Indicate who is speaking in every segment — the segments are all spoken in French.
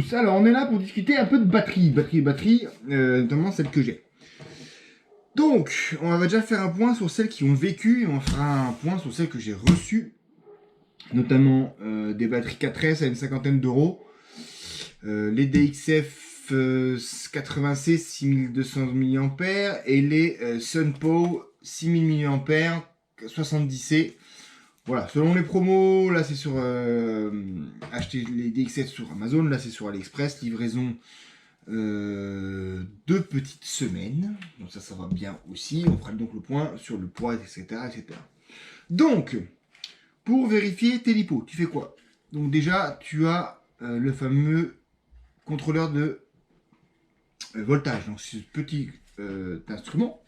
Speaker 1: tous. Alors, on est là pour discuter un peu de batterie, notamment celle que j'ai. Donc, on va déjà faire un point sur celles qui ont vécu et on fera un point sur celles que j'ai reçues, notamment des batteries 4S à une cinquantaine d'euros, les DXF 80C 6200 mAh et les Sunpo 6000 mAh 70C. Voilà, selon les promos, là c'est sur acheter les DXF sur Amazon, là c'est sur AliExpress, livraison 2 petites semaines, donc ça va bien aussi. On fera donc le point sur le poids, etc. Donc, pour vérifier tes lipos, tu fais quoi? Donc déjà, tu as le fameux contrôleur de voltage, donc ce petit instrument,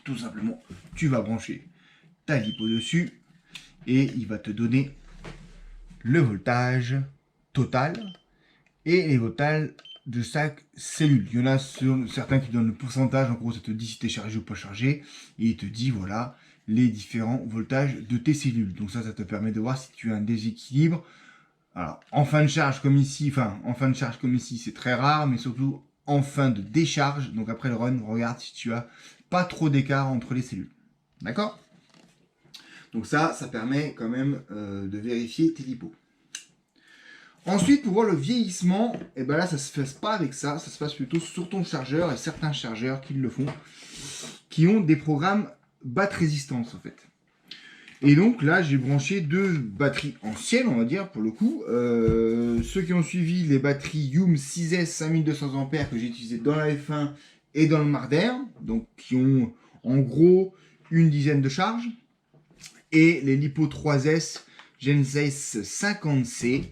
Speaker 1: tout simplement, tu vas brancher ta lipo dessus, et il va te donner le voltage total et les voltages de chaque cellule. Il y en a certains qui donnent le pourcentage, en gros ça te dit si tu es chargé ou pas chargé, et il te dit voilà les différents voltages de tes cellules. Donc ça te permet de voir si tu as un déséquilibre. Alors en fin de charge comme ici, c'est très rare, mais surtout en fin de décharge, donc après le run, regarde si tu as pas trop d'écart entre les cellules. D'accord ? Donc ça permet quand même de vérifier tes lipos. Ensuite, pour voir le vieillissement, et ben là, ça se passe pas avec ça se passe plutôt sur ton chargeur, et certains chargeurs qui le font, qui ont des programmes batte résistance en fait. Et donc là, j'ai branché 2 batteries anciennes, on va dire, pour le coup. Ceux qui ont suivi les batteries Yum 6S 5200 mAh que j'ai utilisées dans la F1 et dans le Marder, donc qui ont en gros une dizaine de charges. Et les Lipo 3S Genesis 50C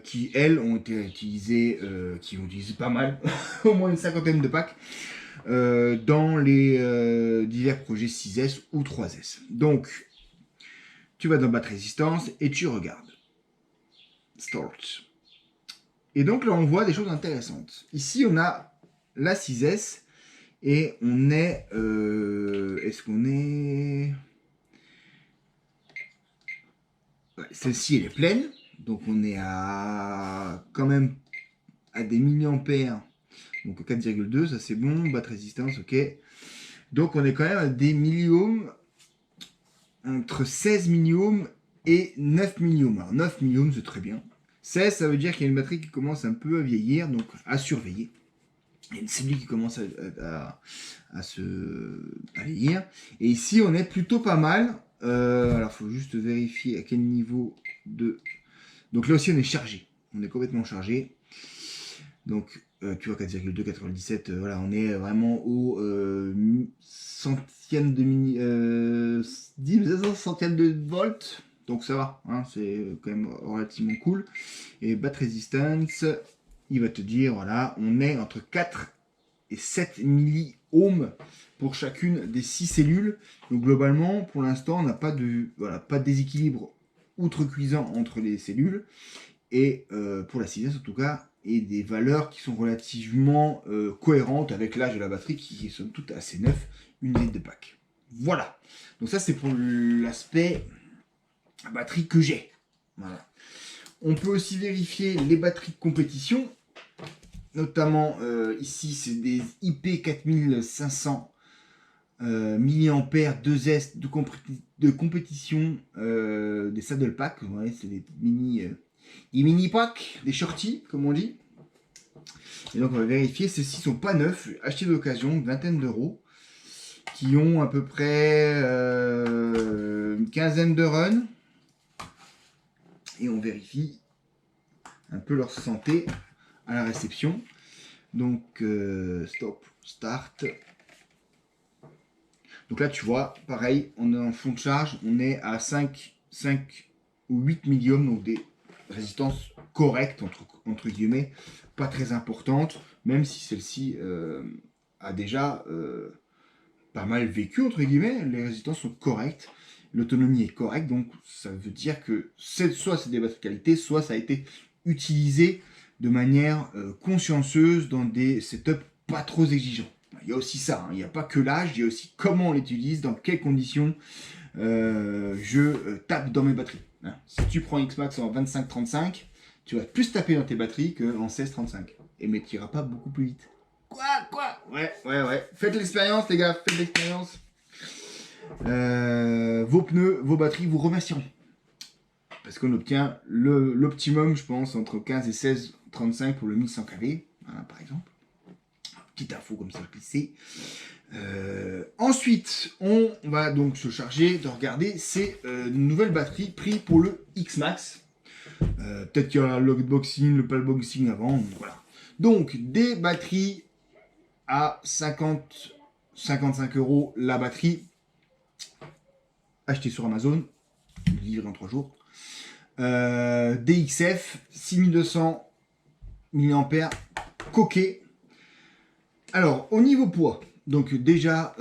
Speaker 1: qui elles ont été utilisées, qui ont utilisé pas mal, au moins une cinquantaine de packs dans les divers projets 6S ou 3S. Donc tu vas dans batte résistance et tu regardes Start. Et donc là on voit des choses intéressantes. Ici on a la 6S et on est est-ce qu'on est celle-ci elle est pleine, donc on est à quand même à des milliampères, donc 4,2, ça c'est bon, batte résistance, ok. Donc on est quand même à des milliohms, entre 16 milliohms et 9 milliohms. Alors 9 milliohms c'est très bien. 16 ça veut dire qu'il y a une batterie qui commence un peu à vieillir, donc à surveiller. Il y a une cellule qui commence à vieillir. Et ici on est plutôt pas mal. Alors, il faut juste vérifier à quel niveau de... Donc là aussi, on est chargé. On est complètement chargé. Donc, tu vois, 4,2, 97, voilà, on est vraiment au centième de 10 centièmes de volts. Donc ça va, hein, c'est quand même relativement cool. Et batte résistance, il va te dire, voilà, on est entre 4 et 7 milliohms pour chacune des 6 cellules. Donc globalement, pour l'instant, on n'a pas de déséquilibre outrecuidant entre les cellules. Et pour la 6S en tout cas, et des valeurs qui sont relativement cohérentes avec l'âge de la batterie qui sont toutes assez neuf, une dizaine de packs. Voilà. Donc ça c'est pour l'aspect batterie que j'ai. Voilà. On peut aussi vérifier les batteries de compétition. Notamment ici c'est des IP 4500 mAh 2S de compétition des saddle packs. Ouais, c'est des mini packs, des shorties comme on dit. Et donc on va vérifier, ceux-ci sont pas neufs, achetés d'occasion, une vingtaine d'euros, qui ont à peu près une quinzaine de runs. Et on vérifie un peu leur santé à la réception. Donc stop, start. Donc là tu vois, pareil, on est en fond de charge, on est à 5 ou 8 milliohms, donc des résistances correctes entre guillemets, pas très importantes, même si celle-ci a déjà pas mal vécu entre guillemets, les résistances sont correctes, l'autonomie est correcte, donc ça veut dire que soit c'est des batteries de qualité, soit ça a été utilisé de manière consciencieuse dans des setups pas trop exigeants. Il y a aussi ça, hein. Il n'y a pas que l'âge, il y a aussi comment on l'utilise, dans quelles conditions je tape dans mes batteries. Hein. Si tu prends Xmax en 25-35, tu vas plus taper dans tes batteries qu'en 16-35. Et mais tu iras pas beaucoup plus vite. Quoi? Ouais. Faites l'expérience, les gars, faites l'expérience. Vos pneus, vos batteries vous remercieront. Parce qu'on obtient l'optimum, je pense, entre 15 et 16-35 pour le 1100 kV, voilà, par exemple. Petite info comme ça, glissée. Ensuite, on va donc se charger de regarder ces nouvelles batteries prises pour le X-Max. Peut-être qu'il y aura l'unboxing, le palboxing avant, voilà. Donc, des batteries à 50-55 € la batterie. Achetée sur Amazon, livré en 3 jours. DXF, 6200 mAh, coquet. Alors, au niveau poids, donc déjà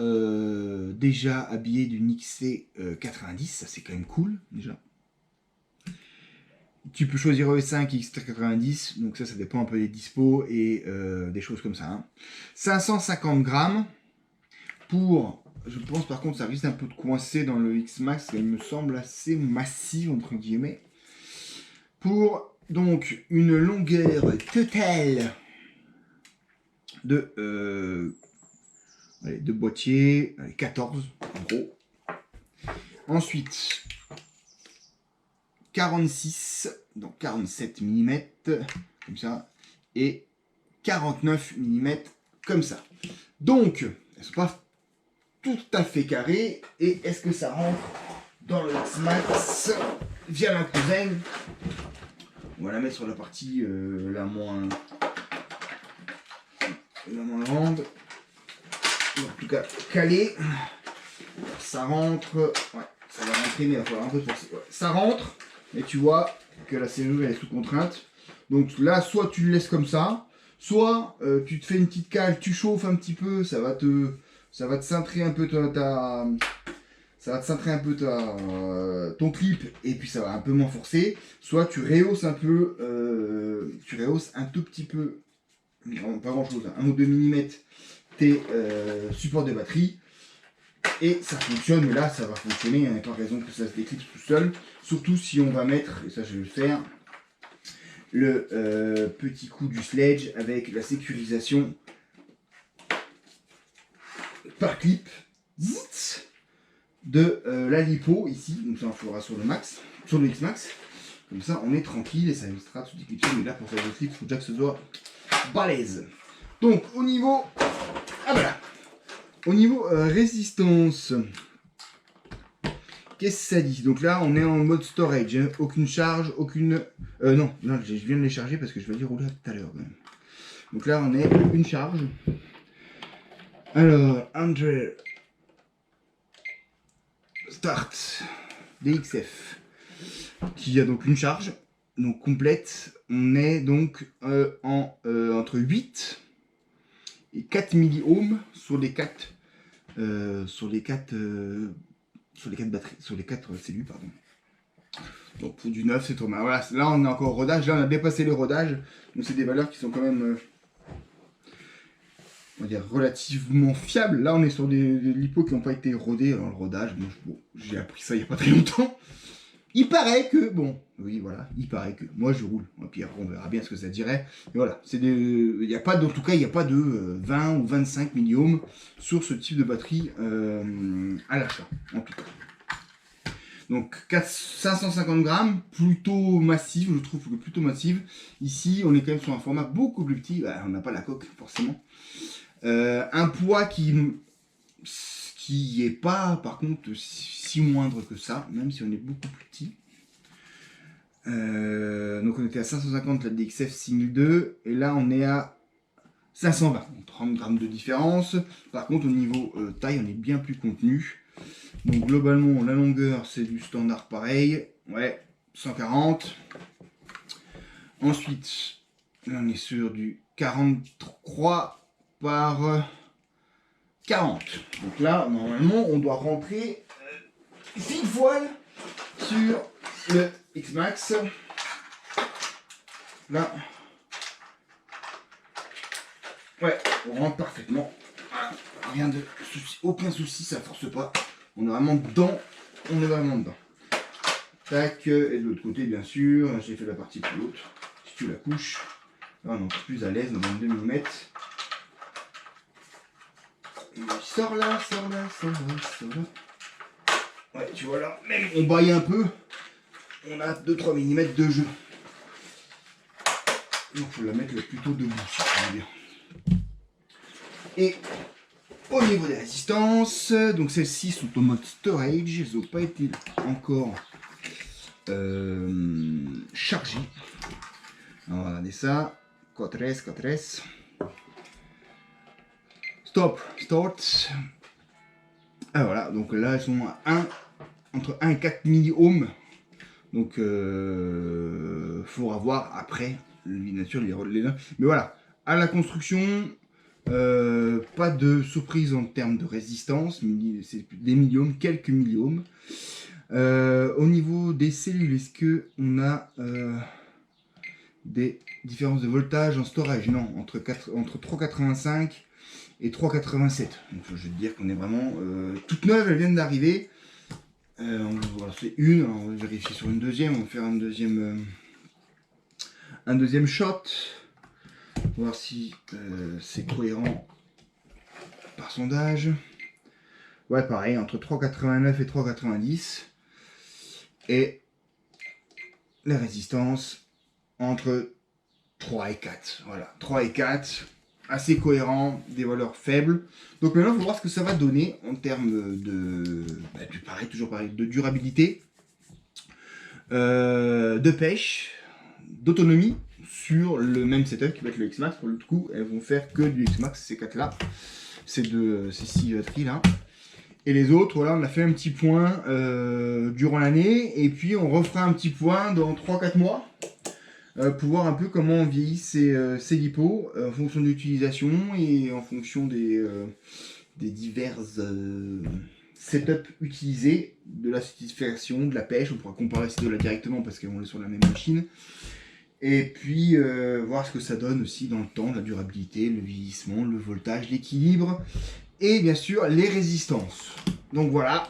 Speaker 1: habillé d'une XC90, ça c'est quand même cool, déjà. Tu peux choisir E5, XT90, donc ça dépend un peu des dispos et des choses comme ça. Hein. 550 grammes pour, je pense par contre ça risque un peu de coincer dans le X-Max, il me semble assez massif entre guillemets. Pour donc une longueur totale de boîtier, 14 en gros. Ensuite, 46, donc 47 mm, comme ça, et 49 mm, comme ça. Donc, elles ne sont pas tout à fait carrées, et est-ce que ça rentre dans le X-Max via la cousin? On va la mettre sur la partie la moins grande, en tout cas calée. Ça rentre, ouais, ça va rentrer, mais il va falloir un peu forcer. Ouais, ça rentre, mais tu vois que la serrure elle est sous contrainte. Donc là, soit tu le laisses comme ça, soit tu te fais une petite cale, tu chauffes un petit peu, ça va te cintrer un peu ton clip et puis ça va un peu moins forcer. Soit tu rehausses un peu, un tout petit peu, non, pas grand chose, 1 ou 2 mm tes supports de batterie. Et ça fonctionne, mais là ça va fonctionner, il n'y a pas raison que ça se déclipse tout seul. Surtout si on va mettre, et ça je vais le faire, le petit coup du sledge avec la sécurisation par clip de la lipo ici. Donc ça on fera sur le Max, sur le X-Max. Comme ça on est tranquille et ça évitera de se déclipser. Mais là pour faire le clip, il faut déjà que ce soit balèze. Donc au niveau... Ah voilà. Au niveau résistance, qu'est-ce que ça dit? Donc là, on est en mode storage, hein. Aucune charge, aucune... non, je viens de les charger parce que je vais les rouler tout à l'heure. Donc là, on est une charge. Alors, Android Start DXF, qui a donc une charge, donc complète. On est donc entre 8 et 4 milliohms sur les 4 batteries, sur les 4 cellules, pardon. Donc pour du 9, c'est trop mal. Voilà, là on est encore au rodage, là on a dépassé le rodage, donc c'est des valeurs qui sont quand même on va dire relativement fiables. Là on est sur des lipos qui n'ont pas été rodés. Alors le rodage, bon, j'ai appris ça il n'y a pas très longtemps. Il paraît que, bon, oui voilà, il paraît que, moi je roule, et puis après on verra bien ce que ça dirait, mais voilà, c'est des, il n'y a pas, en tout cas il n'y a pas de 20 ou 25 milliohms sur ce type de batterie à l'achat, en tout cas. Donc 550 grammes, plutôt massive, je trouve que plutôt massive. Ici on est quand même sur un format beaucoup plus petit, bah, on n'a pas la coque forcément. Un poids qui est pas par contre si moindre que ça, même si on est beaucoup plus petit. Donc on était à 550 la DXF 6002 et là on est à 520, donc 30 grammes de différence. Par contre au niveau taille on est bien plus contenu. Donc globalement la longueur c'est du standard pareil, ouais, 140. Ensuite là on est sur du 43 par 40. Donc là, normalement, on doit rentrer pile poil sur le X-Max. Là, ouais, on rentre parfaitement. Voilà. Rien de souci, aucun souci, ça force pas. On est vraiment dedans. On est vraiment dedans. Tac, et de l'autre côté, bien sûr, j'ai fait la partie plus haute. que la couche. Là, on est encore plus à l'aise dans 22 mm. Sors là, sors là, sors là, sors là. Ouais, tu vois là, même on baille un peu, on a 2-3 mm de jeu. Donc il faut la mettre plutôt debout, si tu veux bien. Et au niveau des résistances, donc celles-ci sont en mode storage, elles n'ont pas été encore chargées. On va regarder ça. 4S. Stop, start. Ah voilà, donc là elles sont à entre 1 et 4 milliohms. Donc faudra voir après, bien sûr, les relais. Mais voilà, à la construction, pas de surprise en termes de résistance, c'est des milliohms, quelques milliohms. Au niveau des cellules, est-ce que on a des différences de voltage en storage? Non, entre 3,85 et 3,87. Donc je vais te dire qu'on est vraiment toute neuve, elles viennent d'arriver. Voilà, c'est une, alors on va vérifier sur une deuxième, on va faire un deuxième shot, voir si c'est cohérent par sondage. Ouais, pareil, entre 3,89 et 3,90. Et la résistance entre 3 et 4. Voilà, 3 et 4, assez cohérent, des valeurs faibles. Donc maintenant, il faut voir ce que ça va donner en termes de, toujours pareil, de durabilité, de pêche, d'autonomie sur le même setup qui va être le X-Max. Pour le coup, elles vont faire que du X-Max, ces 4 là, ces 6 batteries là. Et les autres, voilà, on a fait un petit point durant l'année, et puis on refera un petit point dans 3-4 mois pour voir un peu comment on vieillit ces lipos en fonction de l'utilisation et en fonction des divers setups utilisés, de la satisfaction, de la pêche. On pourra comparer ces deux-là directement parce qu'on est sur la même machine. Et puis voir ce que ça donne aussi dans le temps, la durabilité, le vieillissement, le voltage, l'équilibre. Et bien sûr, les résistances. Donc voilà,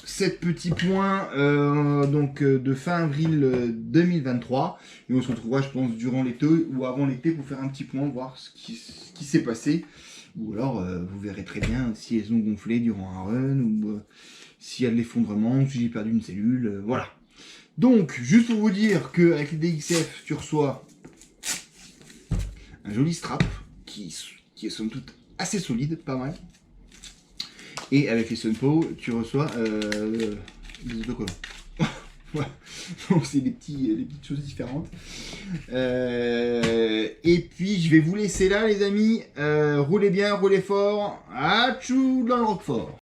Speaker 1: 7 petits points de fin avril 2023. Et on se retrouvera, je pense, durant l'été ou avant l'été pour faire un petit point, voir ce qui s'est passé. Ou alors, vous verrez très bien si elles ont gonflé durant un run, ou s'il y a de l'effondrement, si j'ai perdu une cellule, voilà. Donc, juste pour vous dire qu'avec les DXF, tu reçois un joli strap qui est somme toute assez solide, pas mal. Et avec les Sunpo, tu reçois des autocollants. Voilà. Donc c'est des petites choses différentes. Et puis je vais vous laisser là les amis. Roulez bien, roulez fort. Atchou dans le Roquefort.